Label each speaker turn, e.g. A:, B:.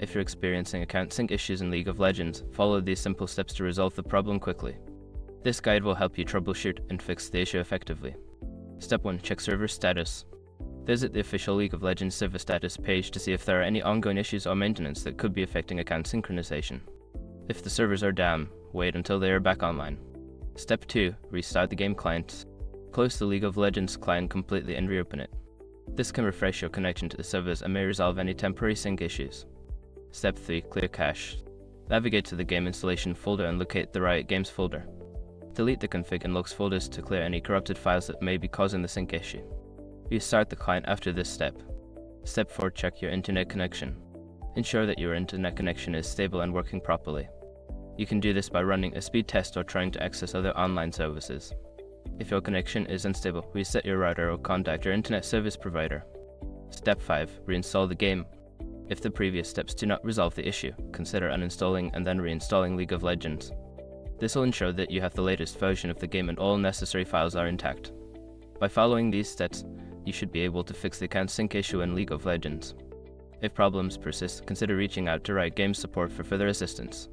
A: If you're experiencing account sync issues in League of Legends, follow these simple steps to resolve the problem quickly. This guide will help you troubleshoot and fix the issue effectively. Step 1. Check server status. Visit the official League of Legends server status page to see if there are any ongoing issues or maintenance that could be affecting account synchronization. If the servers are down, wait until they are back online. Step 2. Restart the game client. Close the League of Legends client completely and reopen it. This can refresh your connection to the servers and may resolve any temporary sync issues. Step 3. Clear cache. Navigate to the game installation folder and locate the Riot Games folder. Delete the config and logs folders to clear any corrupted files that may be causing the sync issue. Restart the client after this step. Step 4. Check your internet connection. Ensure that your internet connection is stable and working properly. You can do this by running a speed test or trying to access other online services. If your connection is unstable, reset your router or contact your internet service provider. Step 5. Reinstall the game. If the previous steps do not resolve the issue, consider uninstalling and then reinstalling League of Legends. This will ensure that you have the latest version of the game and all necessary files are intact. By following these steps, you should be able to fix the account sync issue in League of Legends. If problems persist, consider reaching out to Riot Games support for further assistance.